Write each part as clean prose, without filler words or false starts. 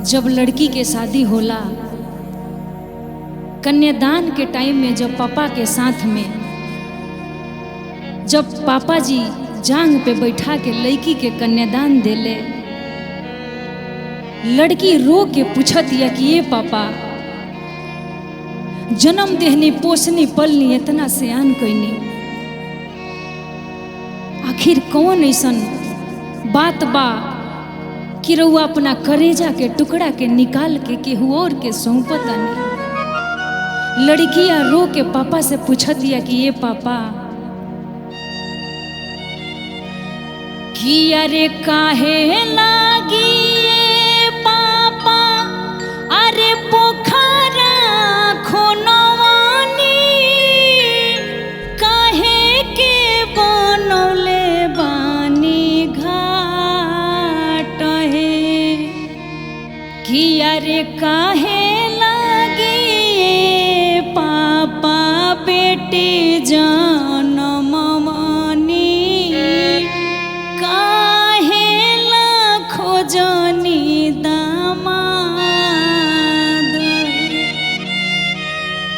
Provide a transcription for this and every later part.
जब लड़की के शादी होला, कन्यादान के टाइम में जब पापा के साथ में जब पापा जी जांग पे बैठा के लड़की के कन्यादान देले, लड़की रो के पूछत या कि ये पापा जन्म देहनी पोसनी पलनी इतना सियान कैनी, आखिर कौन ऐसन बात बा कि रउआ अपना करेजा के टुकड़ा के निकाल के केहू और के सौंपतानी। लड़किया रो के पापा से पूछत या कि ये पापा कि अरे काहे लागी ये पापा अरे पोखरा खोनवानी, काहे के बनौले बानी घाट है, कि अरे काहे लागी ये पापा बेटी जनमवानी, खोजनी दामाद।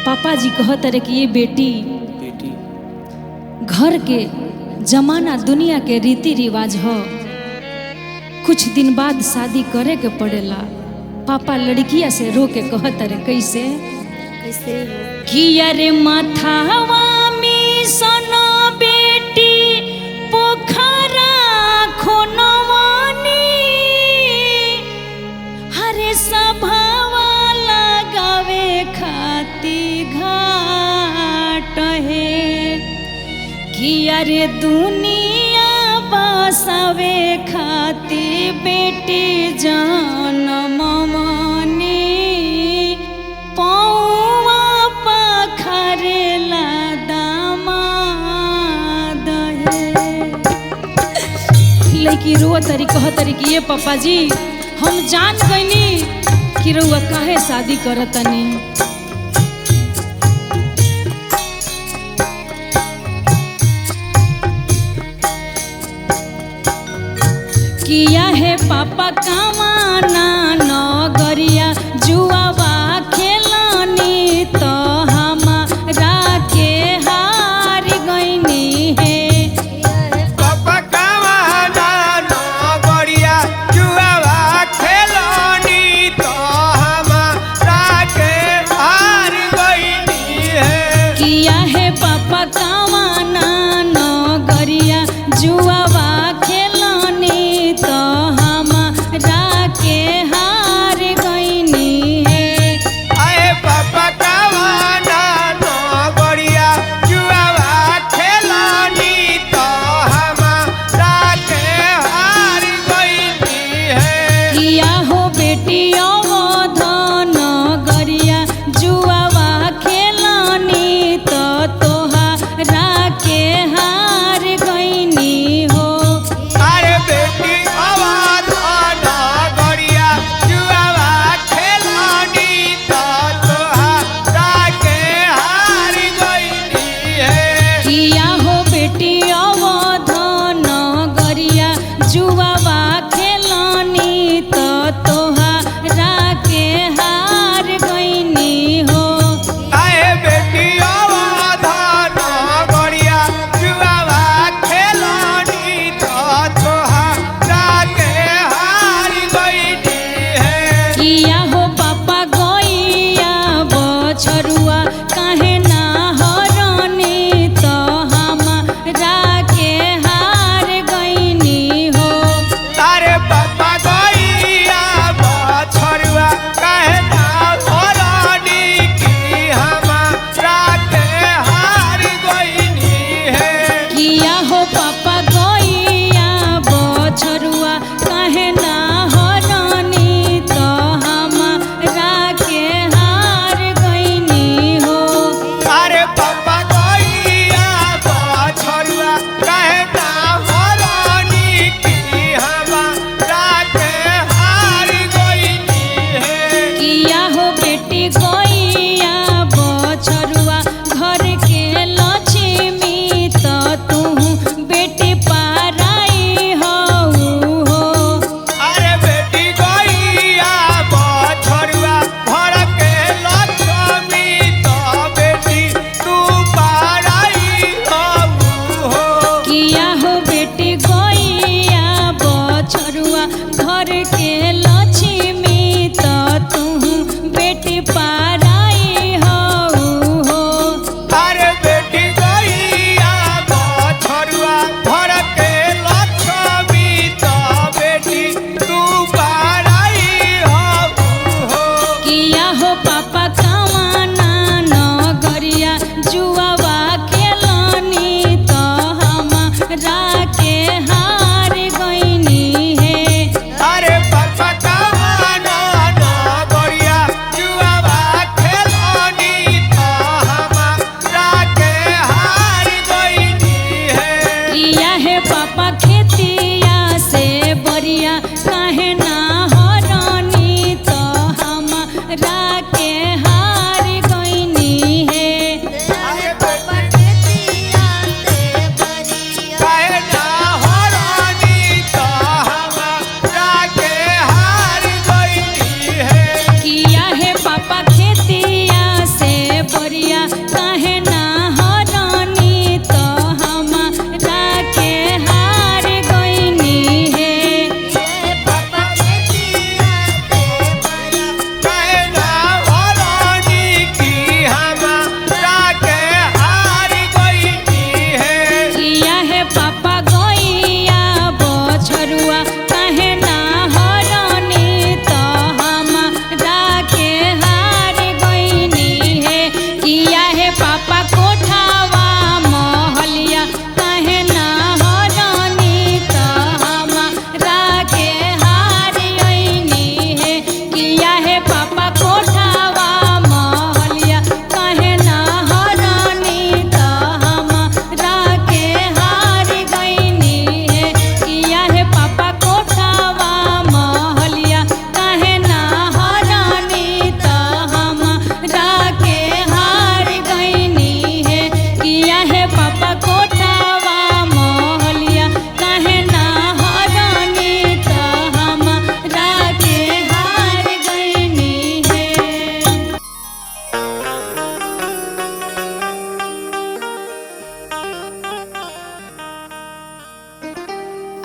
पापा जी कहत रहे कि ये बेटी घर के जमाना दुनिया के रीति रिवाज हो, कुछ दिन बाद शादी करे के पड़ेला। पापा लड़किया से रो के कहत रहे कैसे कि अरे माथावा में सोना बेटी पोखरा खोनवानी, हरे सभावा लगावे खाती घाट है, कि अरे दुनिया बसावे खाती बेटी जनमवानी, पौवा पखरेला दामाद है। लड़की रो तरी कह तरी कि ये पापा जी हम जान गईनी कि रउआ काहे शादी करतनी। किया है पापा कामाना नगरिया जुआवा खेलानी, तो हमारा के हार गईनी है। पापा कामाना नगरिया जुआवा खेलानी, तो हमारा के हार गईनी है। किया है पापा कामाना नगरिया जुआवा खेलानी, तो हमारा के हार गईनी है। आए पापा कामाना नगरिया जुआवा खेलानी, तो हमारा के हार गईनी है। किया हो बेटी अवधन गरिया जुआवा खेलानी, तो तोहरा के हार गईनी हो। अरे बेटी आवाज नगरिया जुआवा खेलानी, तो तोहरा के हार गईनी है। किया हो बेटी अवधन गरिया जुआवा खेलानी, तो तोहरा के हार गईनी हो। आए बेटी आवाज नगरिया जुआवा खेलानी, तो तोहरा के हार गईनी है। किया हो पापा गईया बछरुआ काहे ना हरनी, तो हमारा के हार गईनी हो।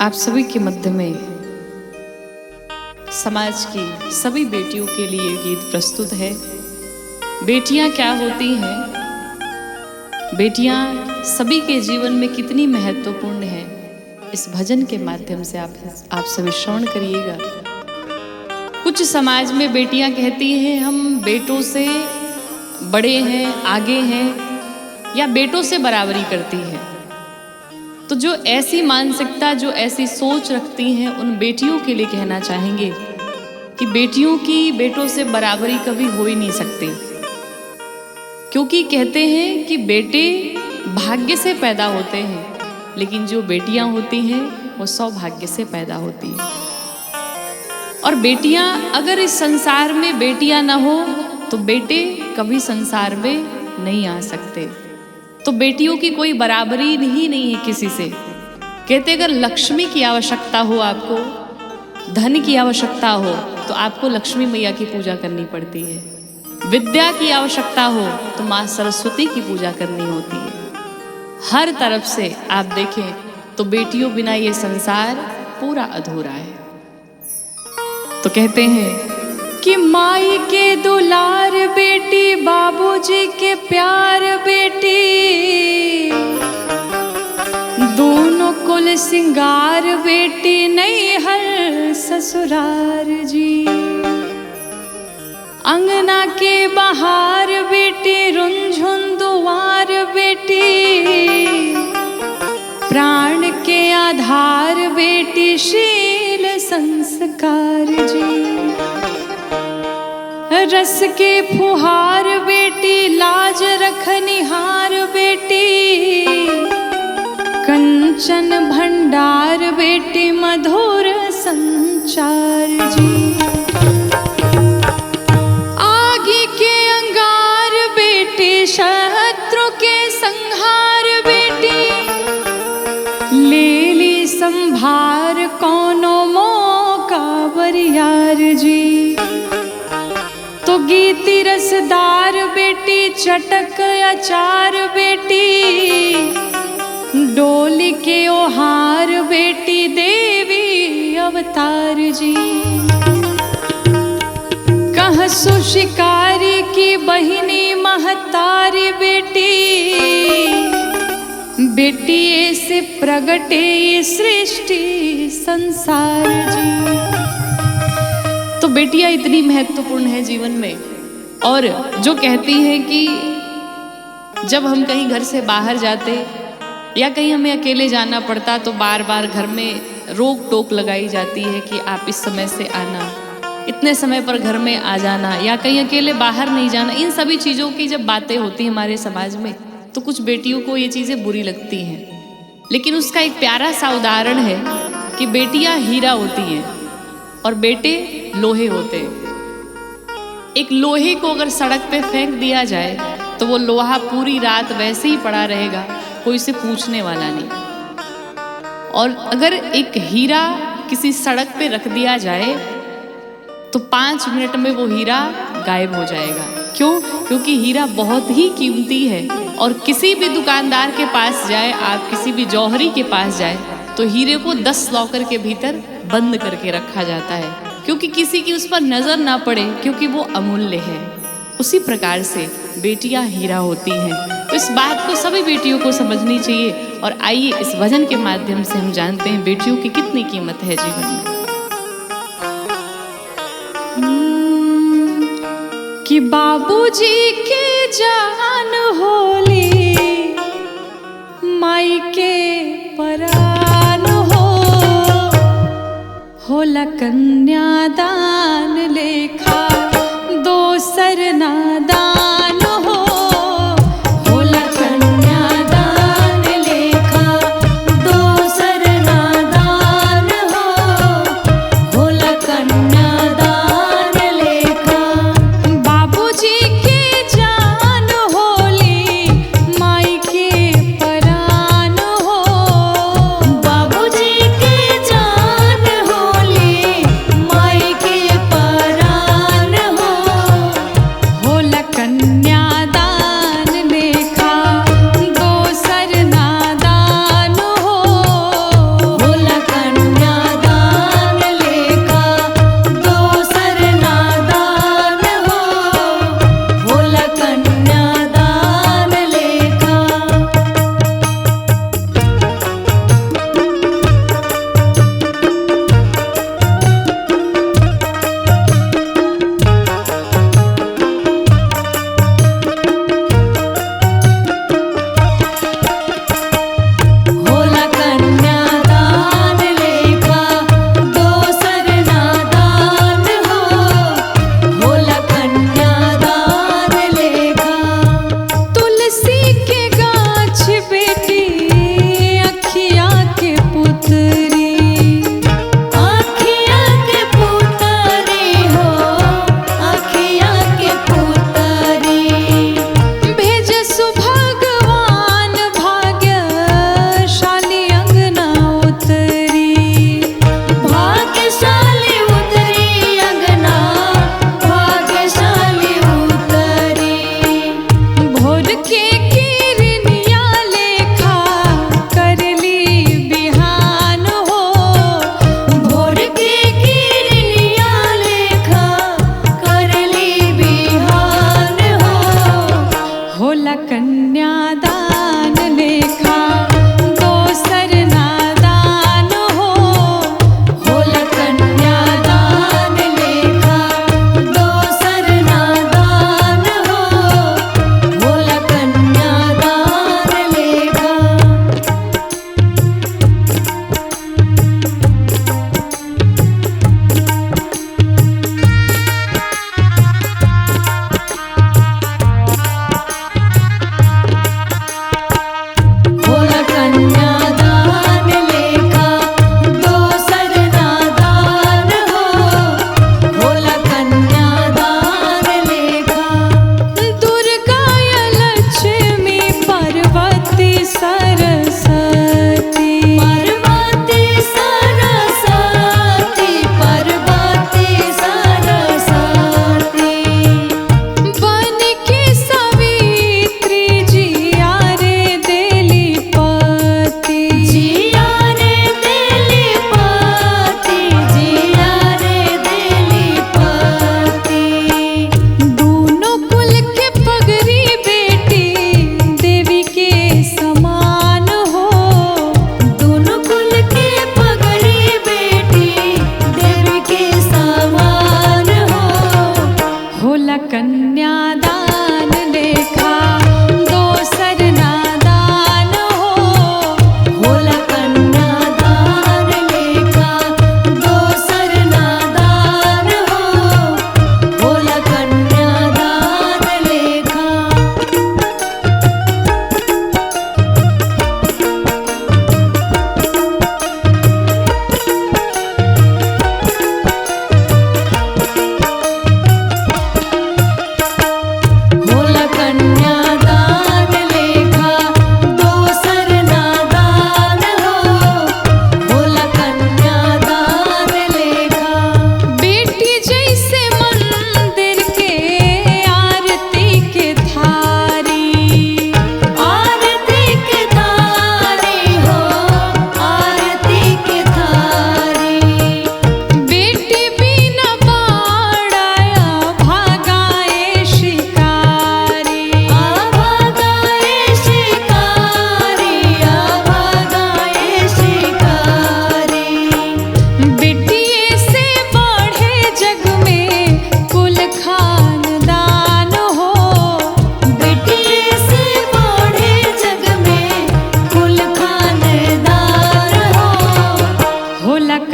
आप सभी के मध्य में समाज की सभी बेटियों के लिए गीत प्रस्तुत है। बेटियां क्या होती हैं, बेटियां सभी के जीवन में कितनी महत्वपूर्ण है, इस भजन के माध्यम से आप सभी श्रवण करिएगा। कुछ समाज में बेटियां कहती हैं हम बेटों से बड़े हैं, आगे हैं, या बेटों से बराबरी करती हैं। तो जो ऐसी मानसिकता, जो ऐसी सोच रखती हैं, उन बेटियों के लिए कहना चाहेंगे कि बेटियों की बेटों से बराबरी कभी हो ही नहीं सकती, क्योंकि कहते हैं कि बेटे भाग्य से पैदा होते हैं, लेकिन जो बेटियां होती हैं वो सौभाग्य से पैदा होती हैं। और बेटियां अगर इस संसार में बेटियां ना हो तो बेटे कभी संसार में नहीं आ सकते। तो बेटियों की कोई बराबरी ही नहीं है किसी से। कहते अगर लक्ष्मी की आवश्यकता हो, आपको धन की आवश्यकता हो, तो आपको लक्ष्मी मैया की पूजा करनी पड़ती है। विद्या की आवश्यकता हो तो माँ सरस्वती की पूजा करनी होती है। हर तरफ से आप देखें तो बेटियों बिना ये संसार पूरा अधूरा है। तो कहते हैं कि माई के दुलार बेटी, बाबूजी के प्यार बेटी, दोनों कुल सिंगार बेटी, नैहर ससुरार जी। अंगना के बहार बेटी, रुंझुन दुआर बेटी, प्राण के आधार बेटी, शील संस्कार जी। रस के फुहार बेटी, लाज रखनिहार बेटी, कंचन भंडार बेटी, मधुर संचार जी। आगे के अंगार बेटी, शत्रु के संहार बेटी, ले ली संभार कोनो मौका बरियार जी। तो गीति रसदार बेटी, चटक अचार बेटी, डोली के ओहार बेटी, देवी अवतार जी। कहसु शिकारी की बहिनी, महतारी बेटी, बेटी से प्रगटे सृष्टि संसार जी। तो बेटियां इतनी महत्वपूर्ण है जीवन में। और जो कहती हैं कि जब हम कहीं घर से बाहर जाते या कहीं हमें अकेले जाना पड़ता तो बार बार घर में रोक टोक लगाई जाती है कि आप इस समय से आना, इतने समय पर घर में आ जाना, या कहीं अकेले बाहर नहीं जाना। इन सभी चीज़ों की जब बातें होती हैं हमारे समाज में तो कुछ बेटियों को ये चीज़ें बुरी लगती हैं। लेकिन उसका एक प्यारा सा उदाहरण है कि बेटियां हीरा होती हैं और बेटे लोहे होते हैं। एक लोहे को अगर सड़क पे फेंक दिया जाए तो वो लोहा पूरी रात वैसे ही पड़ा रहेगा, कोई उसे पूछने वाला नहीं। और अगर एक हीरा किसी सड़क पे रख दिया जाए तो 5 मिनट में वो हीरा गायब हो जाएगा। क्यों? क्योंकि हीरा बहुत ही कीमती है। और किसी भी दुकानदार के पास जाए, आप किसी भी जौहरी के पास जाए, तो हीरे को 10 लॉकर के भीतर बंद करके रखा जाता है, क्योंकि किसी की उस पर नजर ना पड़े, क्योंकि वो अमूल्य है। उसी प्रकार से बेटियां हीरा होती हैं। तो इस बात को सभी बेटियों को समझनी चाहिए। और आइए इस भजन के माध्यम से हम जानते हैं बेटियों की कितनी कीमत है जीवन में। कि बाबूजी के जान होली, माई के परान होला कन्यादान लेखा, दोसर नादान हो। होला कन्यादान लेखा, दोसर नादान हो। होला कन्यादान लेखा, बाबूजी के जान होली, माई के परान हो। बाबूजी के जान होली, माई के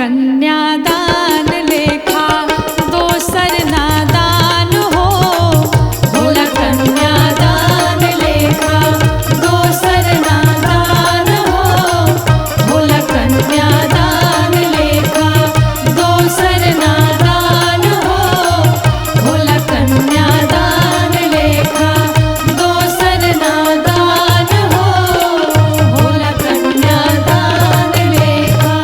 कन्यादान लेखा दोसर नादान हो, होला कन्यादान लेखा दोसर नादान हो, होला कन्यादान लेखा दोसर नादान हो, होला कन्यादान लेखा दोसर नादान हो, होला कन्यादान लेखा।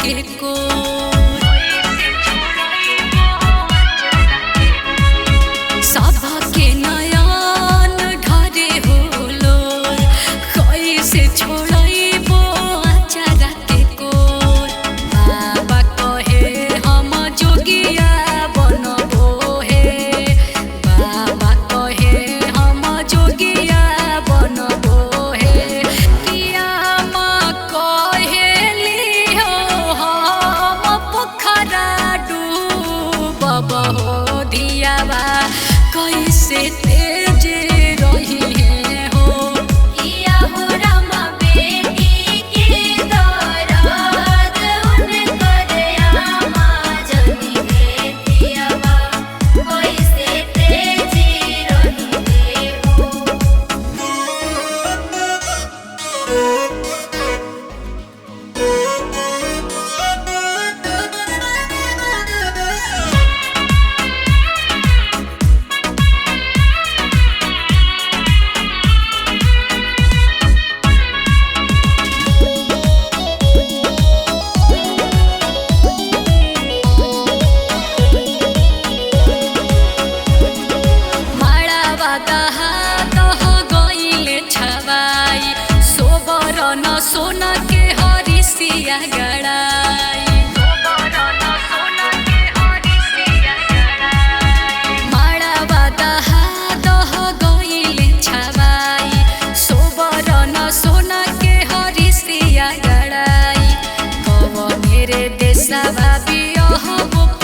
के को सभा के नयन ढरे होलो कैसे छोड़इबो अचारा के को बाबा कहे हम जोगिया बनबो हे बाबा कहे हम जोगिया बनबो हे किया माँ कहेली हो हम पोखरा डूबब हो दियावा कैसे तेज रही है हो किया हो रामा बेटी के दरद उनकर आमा जनी बेटियावा कैसे तेज रही हो। सोना के हरिसिया गड़ाई माड़ावा दहा दह गइले छवाई सोबरन सोना के हरिसिया गड़ाई कवने रे देशवा बियह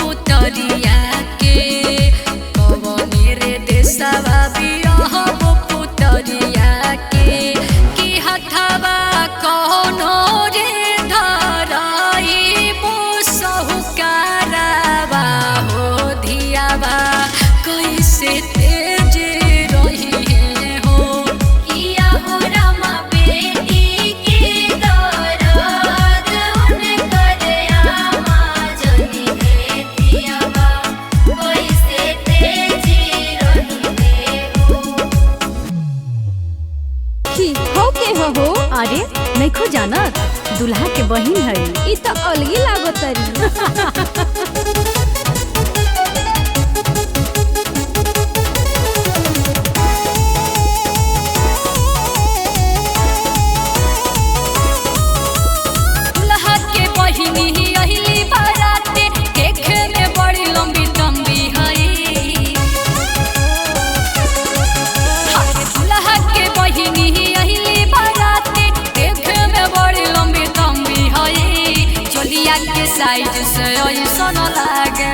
पुतरिया के कवने रे देशवा बियह पुतरिया के कि हथवा कौनो रे धराई मुसहुकारावा हो धियावा कैसे तेज रही है हो किया हो रामा बेटी के दरद उनकर आमा जनी बेटियावा कैसे तेज रही हो। हो के हो अरे नइखो जानत दुल्हा के बहिन है ई तो अलगी लागत तरी दुल्हा के बहिनी अहिली बाराते देखे में बड़ी लंबी तंबी हई दुल्हा के बहिनी अहिली बाराते देखे में बड़ी लंबी तंबी हई चोलिया के साइज से ऐसन लागे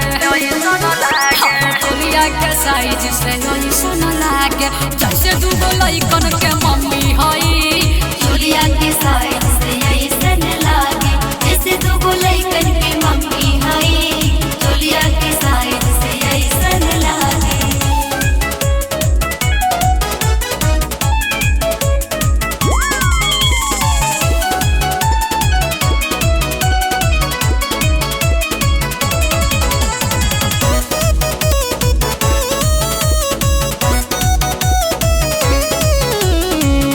चोलिया के साइज से ऐसन लागे जैसे दूगो लइकन के मम्मी हई चोलिया के साइज से ऐसन लागे जैसे दूगो लइकन के मम्मी हई चोलिया के साइज से ऐसन लागे।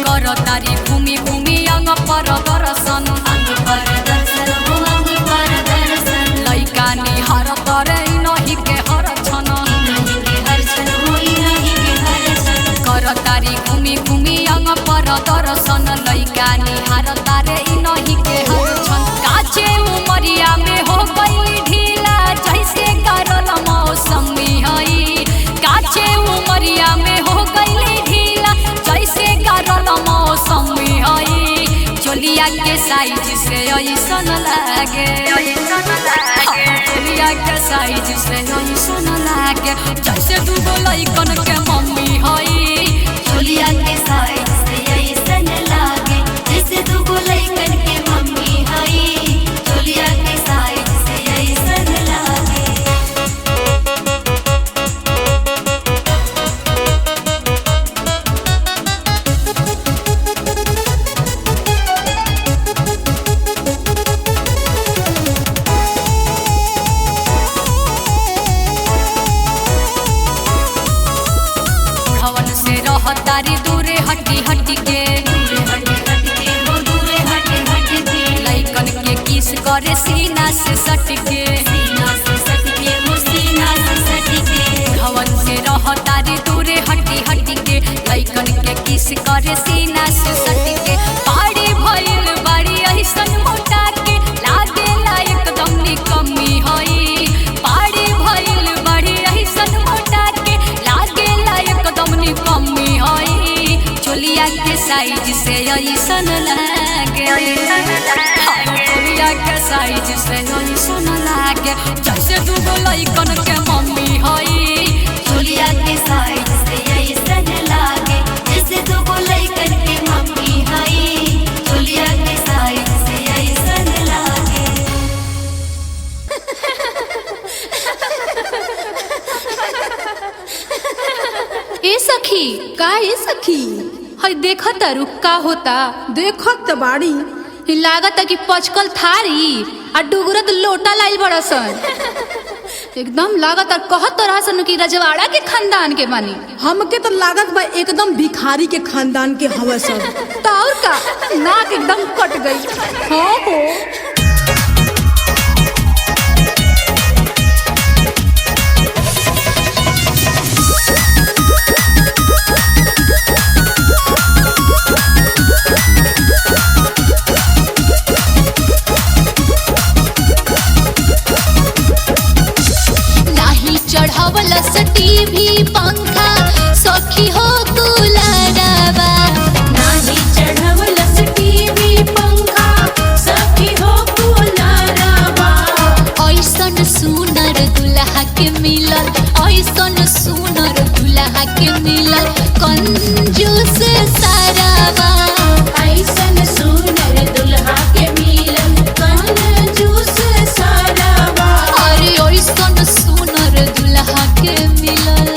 करतारी घूमी घूमी अंग पर दर्शन अंग पर दर्शन हो अंग पर दर्शन लइका निहार करे नहीं के हर छन नहीं के हर क्षण हो नहीं के हर क्षण करतारी घूमी घूमी अंग पर दर्शन लइका निहार तारे नहीं के हर छन काचे उमरिया में हो गई ढीला जैसे करल मौसमी हई काचे उमरिया में हो गई ढीला जैसे करल मौसमी हई चोलिया के साइज से ऐसन लागे चोलिया के साइज से ऐसन लागे जैसे दूगो लइकन के मम्मी हई चोलिया के साइज से ऐसन लागे जैसे दूगो लइकन के मम्मी हई चोलिया के साइज से ऐसन लागे। भवन से सटके सीना से सटके हो सीना से सटके हवन से रह तारे दूरे हटी हटी के लइकन के किस करे सीना से सटके पाड़ी भइल बाड़ी ऐसन मोटा के लागे एकदम निकम्मी होई पाड़ी भइल बाड़ी ऐसन मोटा के लागे एकदम निकम्मी होई चोलिया के साइज से ऐसन लागे चोलिया के साइज से ऐसन लागे जैसे दूगो लइकन के मम्मी होई चोलिया के साइज से ऐसन लागे जैसे दूगो लइकन के मम्मी हई चोलिया के साइज से ऐसन लागे ए सखी का ए सखी हई देखत तारू का होता देखत त बाड़ी लागत कि पचकल थारी आ डुगरत लोटा लाइल बड़सन एकदम लागत कहत तो रहसन कि रजवाड़ा के खानदान के बानी हमके तो लागत बा एकदम भिखारी के खानदान के हवा सब तो और का नाक एकदम कट गई हाँ हो नाही चढ़ावलस टीवी पंखा सखी हो कुलरवा नाही चढ़वलस टीवी पंखा सखी हो कुलरवा ऐसन सुनर दुल्हा के मिलल ऐसन सुनर दुल्हा के मिलल कंजूस सारावा ऐसन सुनर दुल्हा के मिलन कंजूस सारावा अरे ऐसन सुनर दुल्हा के मिलल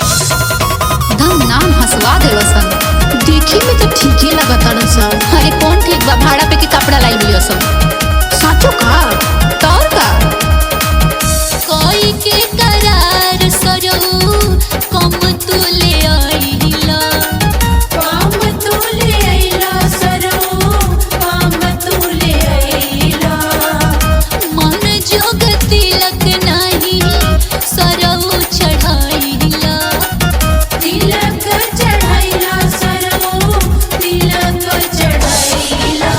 दम नाम हंसवा देलसन देखी में तो ठीके लगतन सब अरे कौन ठीक बा भाड़ा पे के कपड़ा लाई लियो सब साचो का तौर का कोई के करार सरऊ कम तुले आइला काम तूले आइला सरो काम तूले आइला मन जोग तिलक नहीं सरऊ चढ़ाइला तिलक चढ़ाइला सरो तिलक चढ़ाइला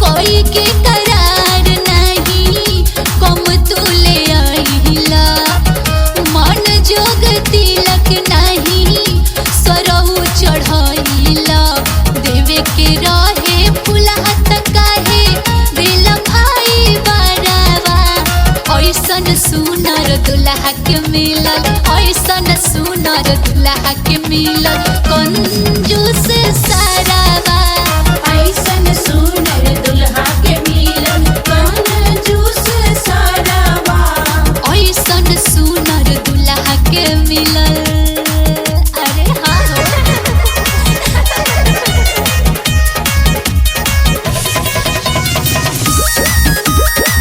कोई के करार नहीं कम तुले आइला मन जोग तिलक नहीं सरऊ चढ़ाइला देवे के रहे फुलहत काहे दिल भाई बारावा ऐसन सुनर दुल्हा के मिलल ऐसन सुनर दुल्हा के मिलल कंजूस सारावा ऐसन सुनर दुल्हा के मिलन कंजूस सारावा ऐसन सुनर दुल्हा के मिलल अरे हाँ हो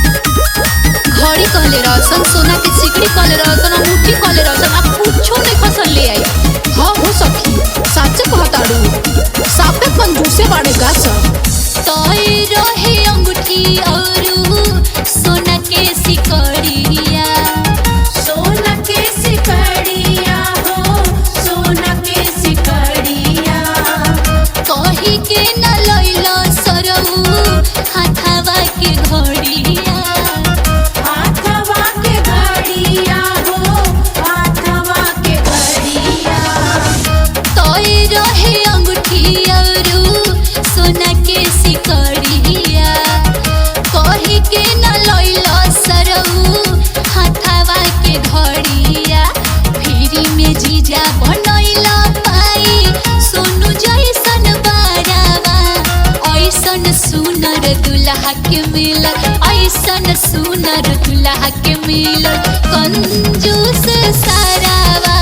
घड़ी कहले रहसन सोना के सिकड़ी कहले रहसन आ मुट्ठी कहले रहसन आ कुछो नहीं फसल ले आई हाँ हो सखी साचे कहताड़ू सापे कंजूसे बाड़े का सब तोय रहे अंगूठी औरू सोना के सिकड़िया सोना के सिकड़िया हो सोना के सिकड़िया कही के न लैलो सरऊ हाथवा के घड़िया हाथवा के घड़िया हो हाथवा के घड़िया तोय रहे अंगूठी औरू सोना के सिकड़िया कही के न लैलो सरऊ हाथवा के घड़िया फिरी में जीजा बनैला पाई सोनू जैसन बारावा ऐसन सुनर दुल्हा के मिलल ऐसन सुनर दुल्हा के मिलल कंजूस सारावा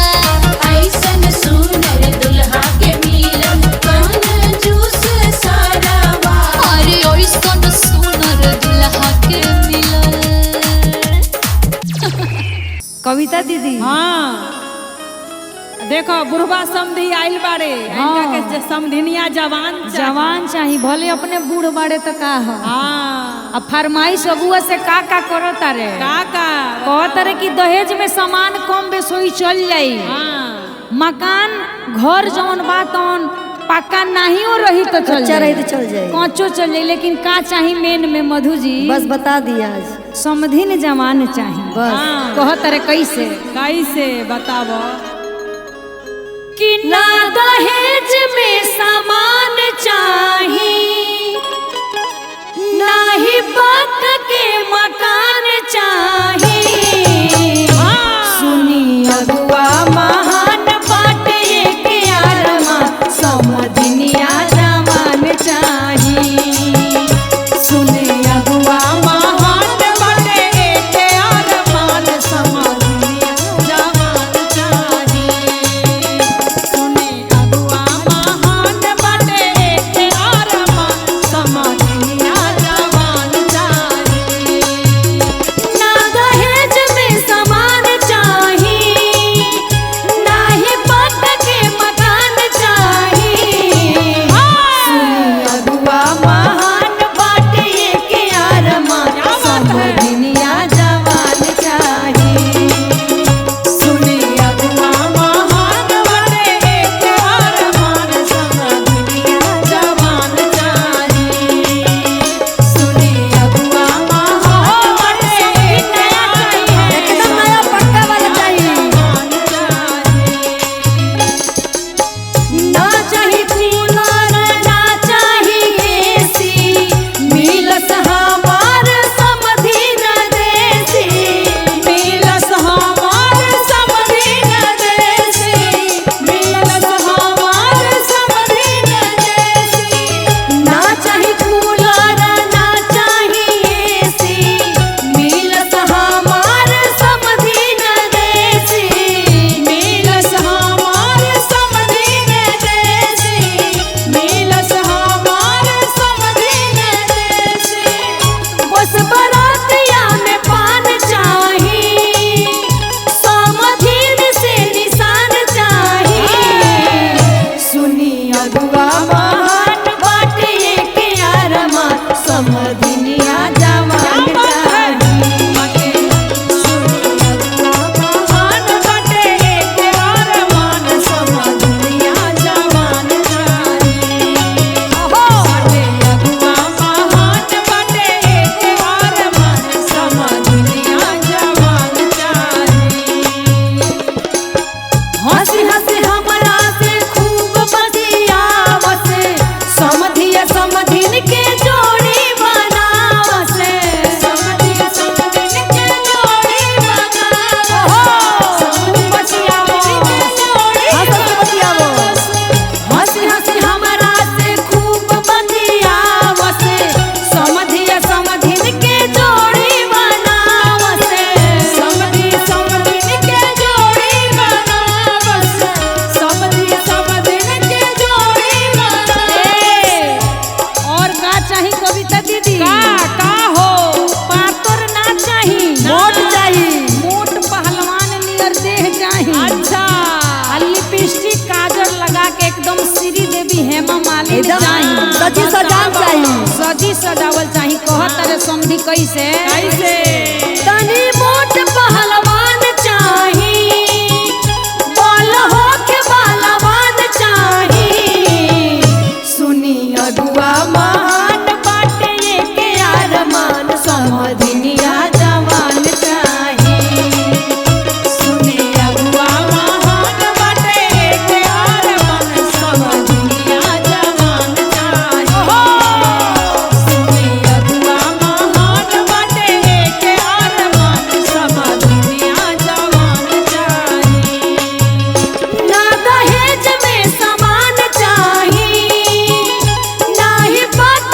ऐसन सुनर दुल्हा के मिलन कंजूस सारावा अरे ऐसन सुनर दुल्हा के मिलल कविता दीदी हाँ देखो बुढ़वा समधी आइल बाड़े इनका के समधिनिया जवान चाहिए भले अपने बूढ़ बाड़े तो का हो। हाँ अब फरमाइश अगुआ से का करता रे काका कहता रे कि दहेज में सामान कम बेस होई चल जाई। हाँ मकान घर जौन बा तौन पक्का नहीं हो रही तो चल रही तो चल जाए कांचो चल जाई लेकिन का चाहिए मेन में मधु जी बस बता दिया आज समधिन जवान चाहिए बस कहता रे कैसे बतावो कि ना दहेज में सामान चाहिए ना ही पक के मकान चाहिए। सुनी अगुआ महान बाटे के आरमा समधिनिया जवान चाहिए। सुनी अगुआ महान बाटे के आरमा समधिनिया जवान चाहिए। सुनी अगुआ महान बाटे के आरमा समधिनिया जवान चाहिए। ना दहेज में सामान चाहिए ना ही पट के मकान चाहिए। सुनी अगुआ महान बाटे के आरमा समधिनिया जवान चाहिए। सुनी अगुआ महान बाटे के आरमा समधिनिया जवान चाहिए। सुनी अगुआ महान बाटे के एकदम नया पक्का वाला चाहिए ना चाहिए कूलर ना चाहिए एसी मिलस हमार समधी न देसी। मिलस हमार समधी न देसी। मिलस हमार समधी न देसी। ना चाहिए कूलर ना चाहिए एसी मिलस हमार समधी न देसी। मिलस हमार समधी न देसी। मिलस हमार समधी न देसी। बस बरातिया में पान चाहिए समधीन से निशान चाहिए। सुनी अगुआ महान बाटे के आरमा समधिनिया जवान चाहिए। सुनी अगुआ महान बाटे के आरमा समधिनिया जवान चाहिए। बाटे अगुआ महान बाटे के आरमा समधिनिया जवान चाहिए। हंसी हंसी हमरा से खूब बतियावत समधिया समधिन के जोड़ी बनावत। समधिया समधिन के जोड़ी बनावत। समधिया समधिन के जोड़ी बनावत। हंसी हंसी हमरा से खूब बतियावत समधिया समधिन के जोड़ी बनावत। समधी समधिन के जोड़ी बनावत। समधी समधिन के जोड़ी बनावत। और का चाहिए कविता दीदी का हो पातर ना चाहिए मोट चाहिए मोट पहलवान नियर देह चाहिए। अच्छा लिपस्टिक काजल लगा के एकदम श्री देवी हेमा मालिनी एकदम चाहिए। सजी सजावल चाहिए सजी सजावल चाहिए कहत रे समधी कैसे तनी मोट पहलवान चाहिए बल होके बलवान चाहिए। सुनी अगुआ महान बाटे के आरमान समधिनिया जवान चाहिए। सुनी अगुआ महान बाटे के आरमान समधिनिया जवान चाहिए। सुनी अगुआ महान बाटे के आरमान समधिनिया जवान चाहिए। ना दहेज में सामान चाहिए ना ही पट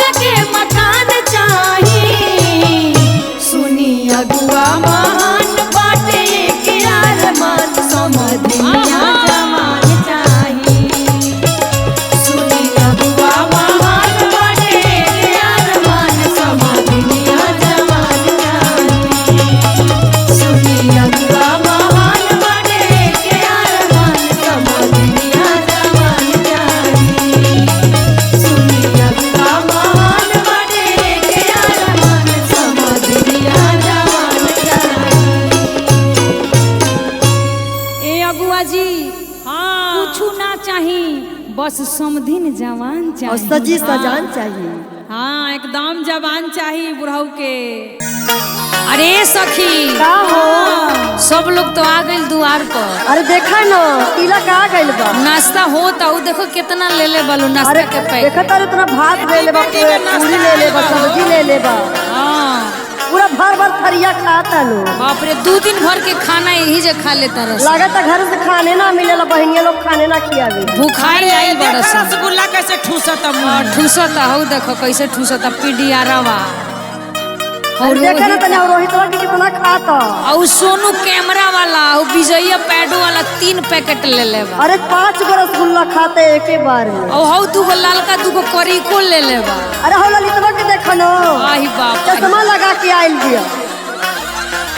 समधिन जवान और चाहिए। सजी सजान चाहिए। हाँ एकदम जवान चाहिए बुढ़ऊ के। अरे सखी का हो? सब लोग तो आ गइल द्वार पर। अरे देखा न तिलक आ गइल बा। नाश्ता होता उ देखो कितना ले ले बालू नाश्ता अरे के पैक। देखा तारे इतना भात ले ले बा, पूरी ले ले बा, सब्जी ले ले बा, हाँ पूरा भर भर थरिया खाता लो। बाप रे 2 दिन भर के खाना यही जे खा लेता रस। लागत घर से खाने ना मिलेला, बहनिया लोग खाने ना खियावे। भूखाई आई बरस। रसगुल्ला कैसे ठूसता ठूसता हो देखो कैसे ठूसता पीडियारावा। और देखा ना तने रोहित के कितना खाता। और सोनू कैमरा वाला और विजय पैडो वाला 3 पैकेट ले लेबा। अरे 5 गो रसगुल्ला खाते एक ही बार में। और हौ 2 गो लालका 2 गो करी को ले लेबा। अरे हो ललितवा के देखो न, आही बाप चश्मा लगा के आइल बिया।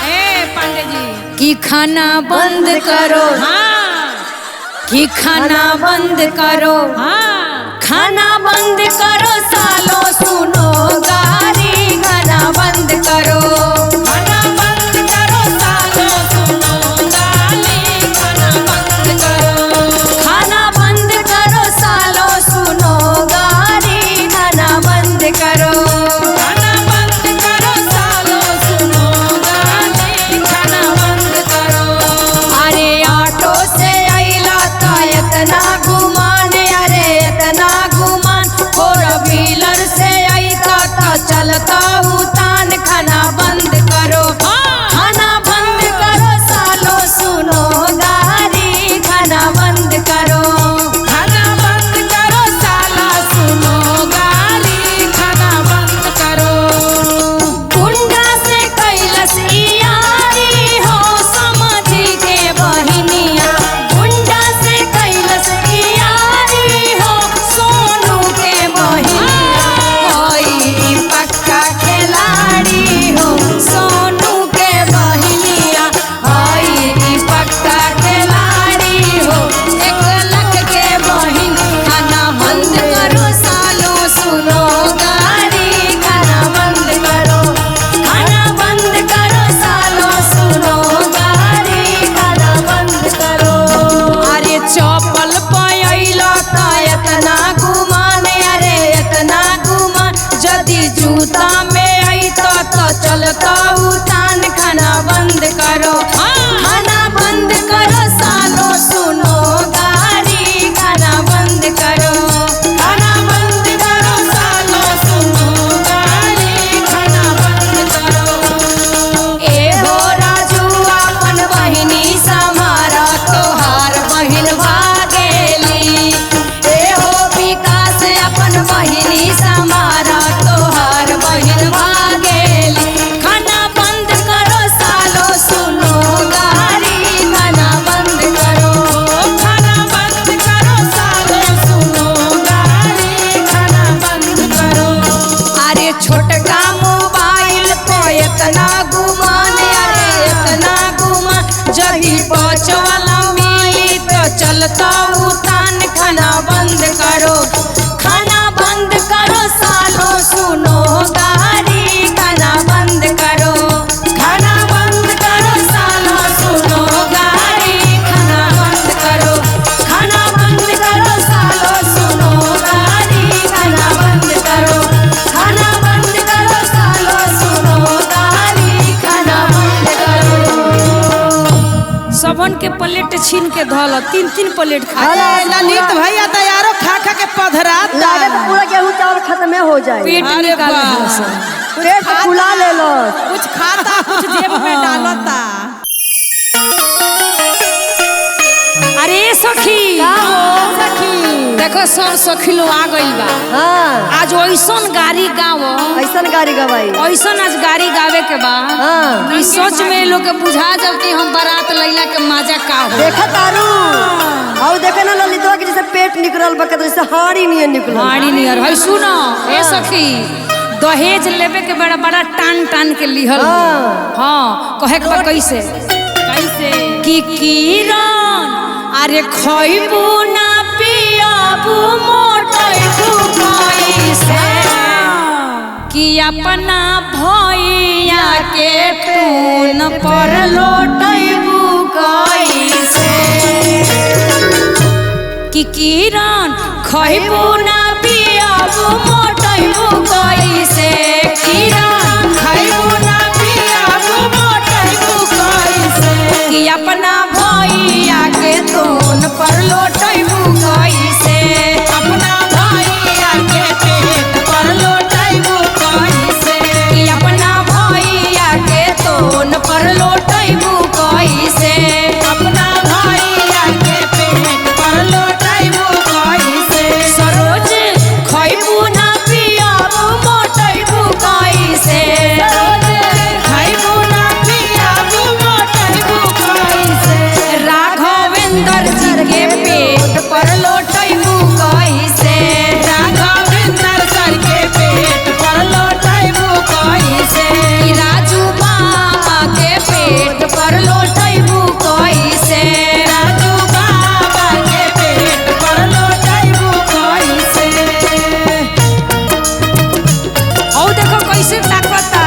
ए पांडे जी कि खाना बंद करो, हाँ कि खाना बंद करो, हाँ खाना बंद करो सालो सुनो गारी। खाना बंद करो, खाना बंद करो सालो सुनो गाली। खाना बंद करो, खाना बंद करो सालो सुनो गारी। खाना बंद करो, खाना बंद करो सालो सुनो गाली। खाना बंद करो। अरे ऑटो से अइला त इतना गुमान, अरे इतना गुमान। 4 व्हीलर से अइता त चलता उतान। खाना बंद करो, खाना बंद करो सालो सुनो गारी। खाना बंद करो, खाना बंद करो साला सुनो गाली। खाना बंद करो। गुंडा से कैलस यारी हो समझी के बहिनिया। गुंडा से कैलस यारी हो सोनू के बहिनिया। कोई पक्का खिलाड़ी हो सोनू के बहिनिया। कोई पक्का खिलाड़ी हो 1 लाख के बहिन। खाना बंद करो सालो सुनो गारी। खाना बंद करो, खाना बंद करो सालो सुनो गारी। खाना बंद करो। अरे चौपल पयला त इतना गुमान, अरे इतना गुमान। यदि जूता में अइता त चलता उतान। खाना बंद करो, खाना बंद करो सालो सुनो गारी। खाना बंद करो, खाना बंद करो सालो सुनो गाली। खाना बंद करो। ए हो राजू अपन बहिनी समारा तोहार बहिन भागेली। ए हो विकास अपन बहिनी समारा तोहार बहिन भागेली। खाना बंद करो सालो सुनो गारी। खाना बंद करो, खाना बंद करो सालो सुनो गाली। खाना बंद करो। अरे छोटका मोबाइल पे इतना गुमान, अरे इतना गुमान। यदि 5 वाला मिली तो चलता उतान। खाना बंद करो, खाना बंद करो सालो सुनो गारी। खाना बंद करो, खाना बंद करो सालो सुनो गारी। खाना बंद करो, खाना बंद करो सालो सुनो गारी। खाना बंद करो, खाना बंद करो सालो सुनो गारी। खाना बंद करो। सबन के प्लेट छीन के धल 3-3 प्लेट खा। अरे ललित भैया तैयारो खा खा के पधरात। लागत पूरा गेहूं चावल खत्म हो जाए। पेट अरे निकाल वाह। दे सब। पेट फुला ले लो। कुछ खाता कुछ जेब में डालता। अरे सखी का हो सखी? देखो सब सखी लोग आ गइल बा। हाँ आज ओइसन गाड़ी गावो, ऐसन गाड़ी गवाई। ओइसन आज गाड़ी गावे के बा। हाँ ई सोच में लोग के बुझा जब कि हम बारात लैला के मजा का हो। देखा तारू और देखे ना ललितवा के जैसे पेट निकलल बा, जैसे हाड़ी नहीं निकलल। हाड़ी नियर है। सुनो ए सखी दहेज लेवे के बड़ा बड़ा टान टान के लिहल। हाँ कहे के बा कैसे कैसे कि किरण अरे खइबू ना पियाबू मोटइबू कैसे। कि अपना भैया के टून पर लौटइबू कैसे। कि किरण खइबू ना पियाबू मोटइबू कैसे खीरा खइबू ना पियाबू मोटइबू कैसे कि अपना भैया के तोन पर लोटइबू कैसे अपना भैया के पेट पर लोटइबू कैसे कि अपना भैया के तोन पर लोटइबू कैसे अपना भैया के पेट पर लोटइबू कैसे सरोज खइबू ना पियाबू मोटइबू कैसे खइबू ना पियाबू मोटइबू कैसे राघवेंद्र जी के पेट पर लोटइबू कैसे राघवेंद्र सर के पेट पर लोटइबू कैसे राजू बाबा के पेट पर लोटइबू कैसे राजू बाबा के पेट पर लोटइबू कैसे औ देखो कैसे ताकता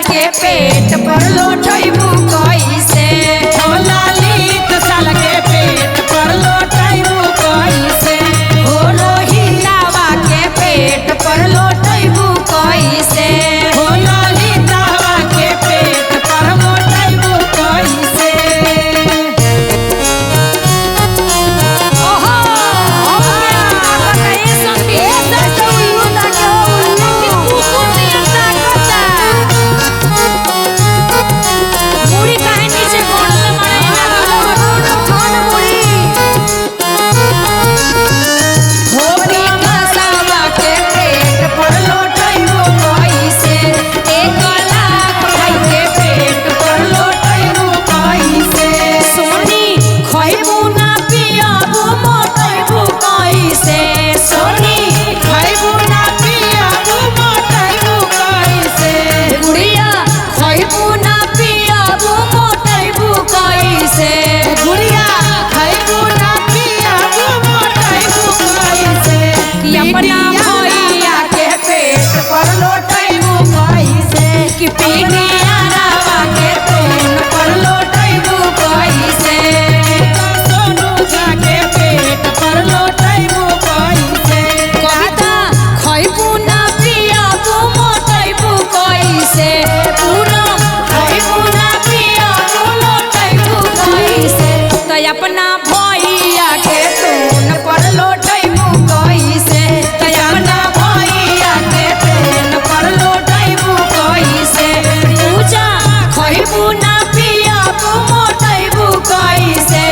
के पेट पर लोटइबू कैसे हो ललित साल के पेट पर लोटइबू कैसे हो रोहितावा के पेट पर लोटइबू कैसे हो ललितावा के पेट पर लोटइबू कैसे ओहो ये संगे मुड़ी काहे नीचे कोड़ले मारे होरी कसावा के पेट पर लोटइबू कैसे 1 लाख भाई के पेट पर लोटइबू कैसे सोनी खइबू ना पियाबू मोटइबू कैसे सोनी खइबू ना पियाबू मोटइबू कैसे गुड़िया खइबू ना पियाबू मोटइबू कैसे गुड़िया खइबू ना पियाबू मोटइबू कैसे कि अपना भैया के पेट पर लोटइबू कैसे कि पीढ़िया रावा के तोन पर लोटइबू कैसे सोनू जा के पेट पर लोटइबू कैसे कविता खइबू ना पियाबू मोटइबू कैसे पूनम खइबू ना पियाबू लोटइबू कैसे तो अपना भैया के तोन पर लोटइबू कैसे तो अपना भैया के तोन पर लोटइबू कैसे पूजा खइबू ना पियाबू मोटइबू कैसे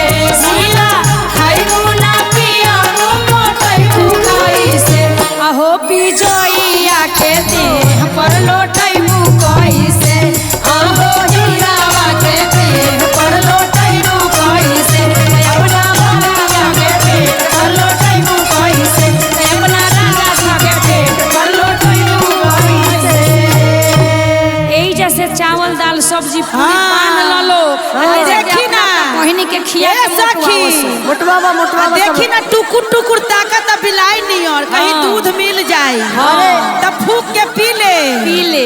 शीला खइबू ना पियाबू मोटइबू कैसे अहो बिजइया के देह पर लोटइबू कैसे अहो हीरावा के देह पर लोटइबू कैसे अपना भैया के पेट पर लोटइबू कैसे अपना राजा के पेट पर लोटइबू कैसे एही जैसे चावल दाल सब्जी पूरी पान ल लो देखी ना कहनी के खिया के मोटवावा देखी ना टुकुर टुकुर ताकत बिलाई नहीं और कहीं दूध मिल जाए तब फूक के पी ले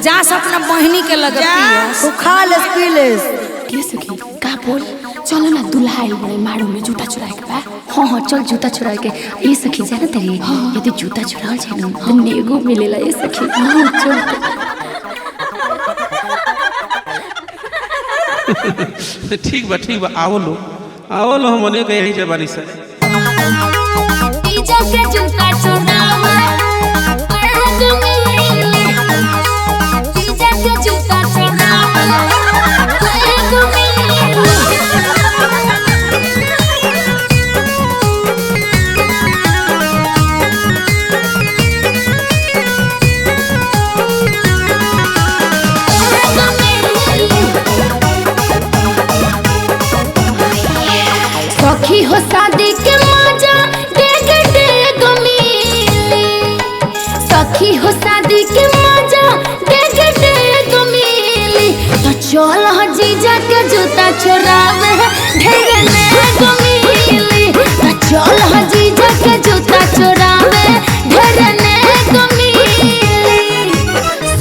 जा से अपना बहनी के लगे पिया तू खा लेस पी लेस के सखी का बोल चलो ना दुल्हा आइल बड़े मारू में जूता चुराए के बा हाँ हाँ चल जूता चुरा के ये सखी जाना तेरी यदि जूता चुरा जाए ना तो नेगो मिलेला ये सखी हाँ चल ठीक बा आओ लो हमने के यही जबानी से सखी सखी हो शादी के मजा डेग डेग मिली तो चल हो जीजा के जूता चोरावे ढेर नेग मिली तो चल हो जीजा के जूता चोरावे ढेर नेग मिली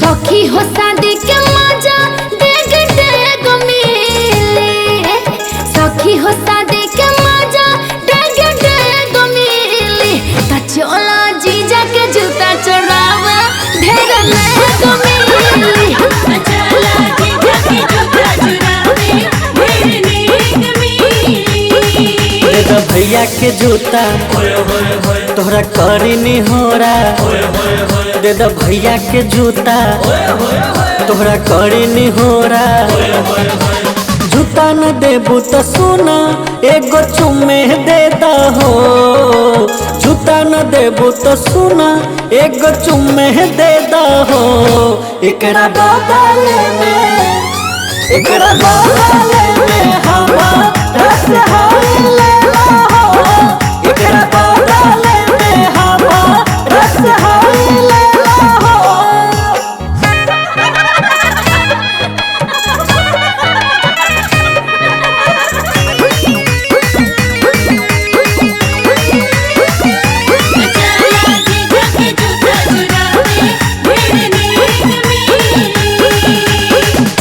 सखी हो शादी के मजा डेग डेग मिली सखी हो शादी के मजा डेग डेग मिली तो चल जीजा के जूता चोरावे ढेर नेग मिली भैया के जूता तोहरा करी नी होरा दे दो भैया के जूता तोहरा करी नी होरा जूता न देबू तो सुना एगो चुम्मे दे दहो जूता न देबू तो सुना एगो चुम्मे दे दहो एकरा बदले में हमारा सहाय ले लहो एकरा बदले में हमारा सहाय ले लहो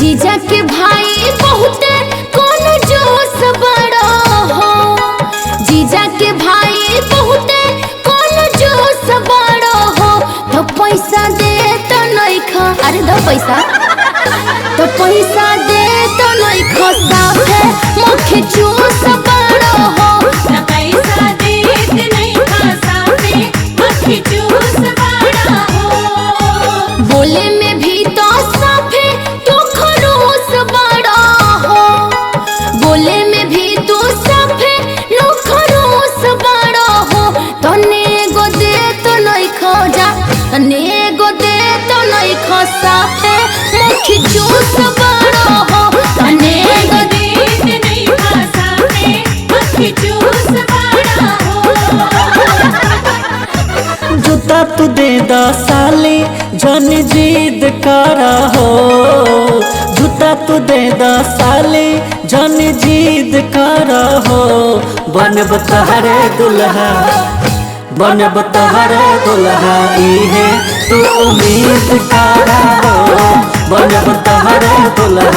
जीजा के भाई बहुत कोनो जोश बड़ो हो जीजा के भाई बहुत कोनो जोश बड़ो हो तो पैसा दे तो नहीं खा अरे दो पैसा तो पैसा दे तो नहीं खा साफे मुख्य जोश बड़ो हो तो पैसा दे तो नहीं खा साफे मुख्य जोश बड़ो हो बोले में भी तो साफे तो खरोस बड़ा हो बोले में भी तो साफे लो खरोस बड़ा हो तो नेगो दे तो नहीं खो जा नेगो दे तो नहीं खो साफे मुख्य जूस बड़ा हो तो नेगो दे तो नहीं खो साफे मुख्य जूस बड़ा हो जूता तू दे दा साली जन जिद करा हो जूता तू दे दा साली जन जिद करा हो बनब तहरे दुल्हा इहे तू उम्मीद करा हो बनब तहरे दुल्हा